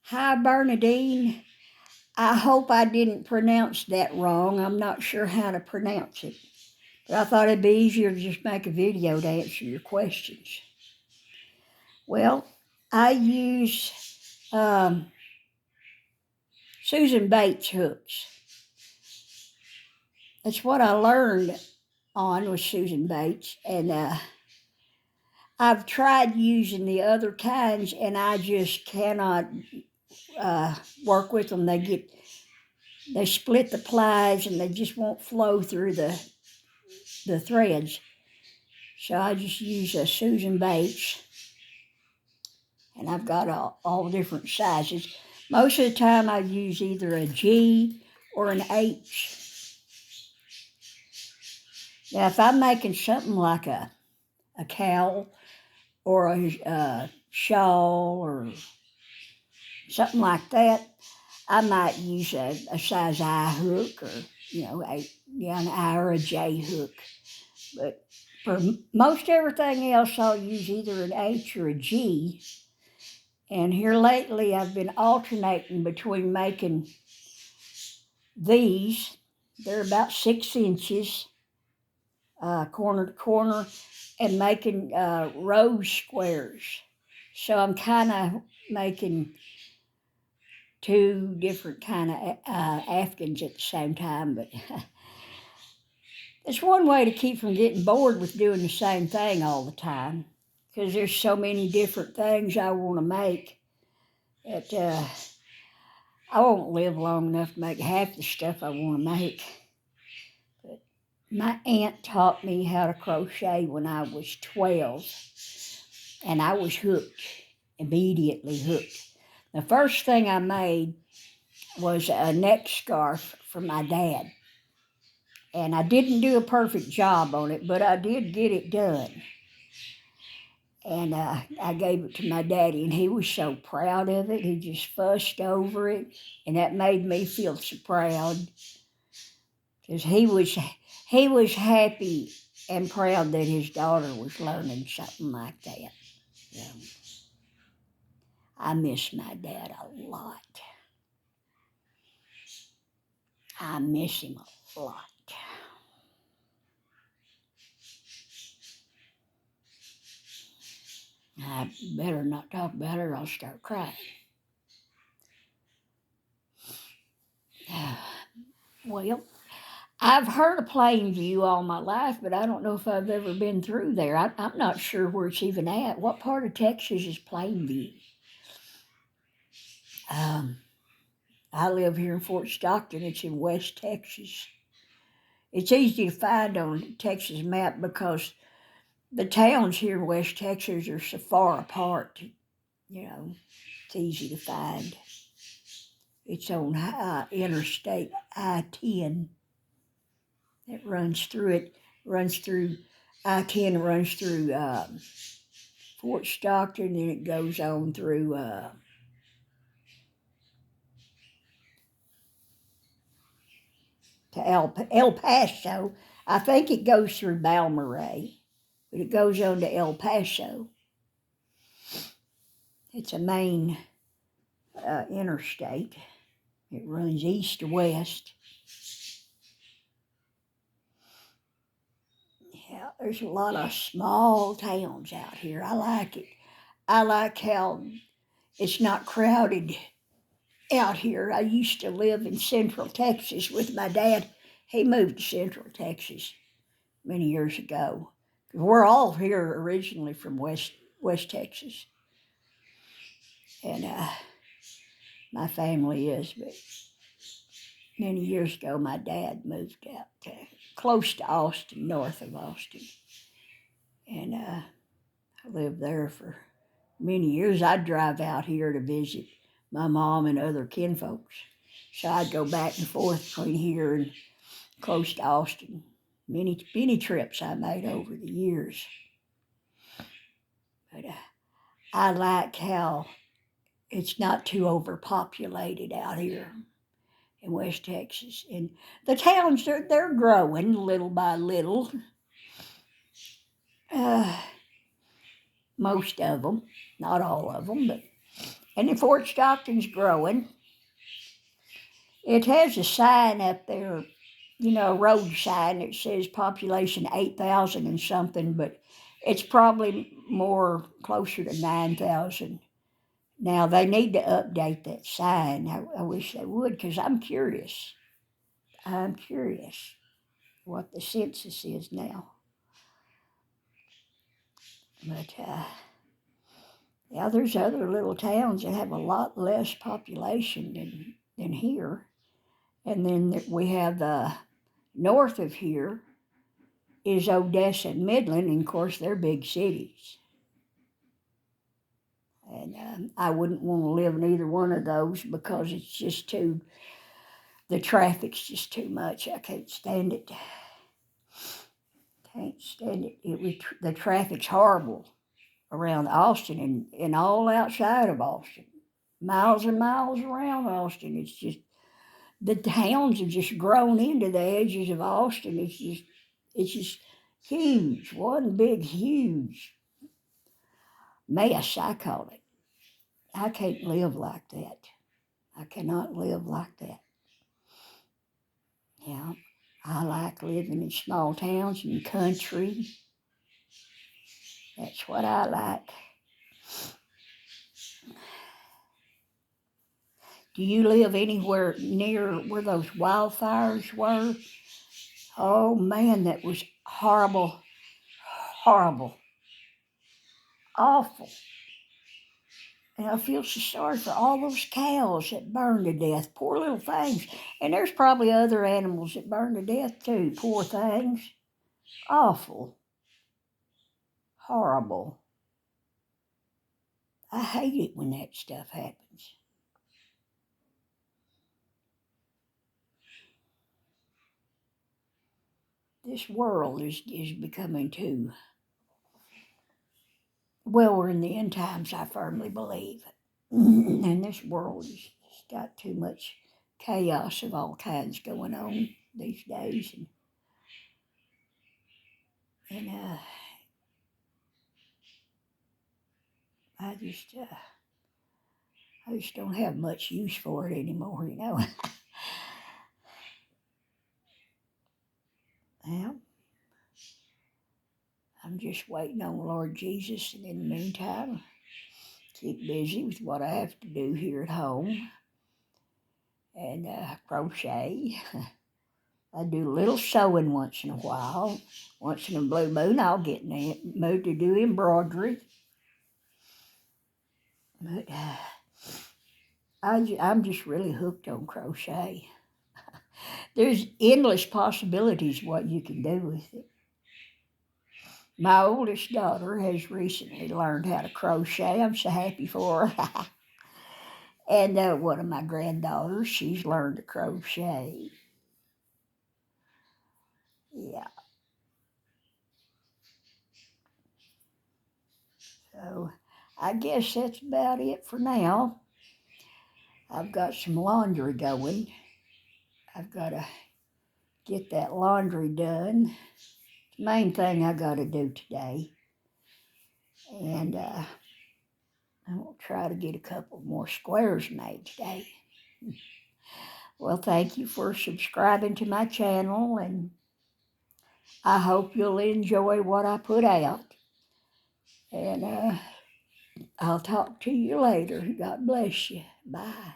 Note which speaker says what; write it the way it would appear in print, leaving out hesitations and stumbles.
Speaker 1: Hi, Burniadine. I hope I didn't pronounce that wrong. I'm not sure how to pronounce it. But I thought it'd be easier to just make a video to answer your questions. Well, I use Susan Bates hooks. That's what I learned on with Susan Bates. And I've tried using the other kinds, and I just cannot work with them. They split the plies, and they just won't flow through the threads. So I just use a Susan Bates, and I've got all different sizes. Most of the time I use either a G or an H. Now if I'm making something like a cowl or a shawl or something like that, I might use a size I hook or, an I or a J hook. But for most everything else, I'll use either an H or a G. And here lately, I've been alternating between making these. They're about 6 inches, corner to corner, and making rose squares. So I'm kind of making two different kind of Afghans at the same time, but it's one way to keep from getting bored with doing the same thing all the time, because there's so many different things I want to make that I won't live long enough to make half the stuff I want to make. But my aunt taught me how to crochet when I was 12, and I was hooked, immediately hooked. The first thing I made was a neck scarf for my dad. And I didn't do a perfect job on it, but I did get it done. And I gave it to my daddy, and he was so proud of it. He just fussed over it, and that made me feel so proud, because he was happy and proud that his daughter was learning something like that. So, I miss my dad a lot. I miss him a lot. I better not talk about it or I'll start crying. Well, I've heard of Plainview all my life, but I don't know if I've ever been through there. I'm not sure where it's even at. What part of Texas is Plainview? I live here in Fort Stockton. It's in West Texas. It's easy to find on the Texas map because the towns here in West Texas are so far apart. It's easy to find. It's on Interstate I-10. It runs through it. Runs through I-10. Runs through Fort Stockton, and it goes on through to El Paso. I think it goes through Balmorhea, but it goes on to El Paso. It's a main interstate. It runs east to west. Yeah, there's a lot of small towns out here. I like it. I like how it's not crowded out here. I used to live in Central Texas with my dad. He moved to Central Texas many years ago. We're all here originally from West Texas. And my family is, but many years ago my dad moved out to close to Austin, north of Austin. And I lived there for many years. I'd drive out here to visit my mom and other kinfolks. So I'd go back and forth between here and close to Austin. Many trips I made over the years. But I like how it's not too overpopulated out here in West Texas. And the towns, they're growing little by little. Most of them, not all of them, but And if Fort Stockton's growing, it has a sign up there, a road sign that says population 8,000 and something, but it's probably more closer to 9,000. Now, they need to update that sign. I wish they would, because I'm curious. I'm curious what the census is now. But, yeah, there's other little towns that have a lot less population than here. And then we have north of here is Odessa and Midland, and of course, they're big cities. And I wouldn't want to live in either one of those because it's just the traffic's just too much. I can't stand it. Can't stand it. The traffic's horrible around Austin and all outside of Austin. Miles and miles around Austin. It's just, the towns have just grown into the edges of Austin. It's just huge. One big, huge mess, I call it. I can't live like that. I cannot live like that. Yeah, I like living in small towns and country. That's what I like. Do you live anywhere near where those wildfires were? Oh man, that was horrible, horrible, awful. And I feel so sorry for all those cows that burned to death. Poor little things. And there's probably other animals that burned to death too. Poor things. Awful. Horrible. I hate it when that stuff happens. This world is becoming too... Well, we're in the end times, I firmly believe. And this world has got too much chaos of all kinds going on these days. And I just don't have much use for it anymore, Well, I'm just waiting on the Lord Jesus, and in the meantime, keep busy with what I have to do here at home. And crochet. I do a little sewing once in a while. Once in a blue moon, I'll get in the mood to do embroidery. But I'm just really hooked on crochet. There's endless possibilities what you can do with it. My oldest daughter has recently learned how to crochet. I'm so happy for her. And one of my granddaughters, she's learned to crochet. Yeah. So I guess that's about it for now. I've got some laundry going. I've got to get that laundry done. It's the main thing I got to do today. And I'll try to get a couple more squares made today. Well, thank you for subscribing to my channel, and I hope you'll enjoy what I put out. And I'll talk to you later. God bless you. Bye.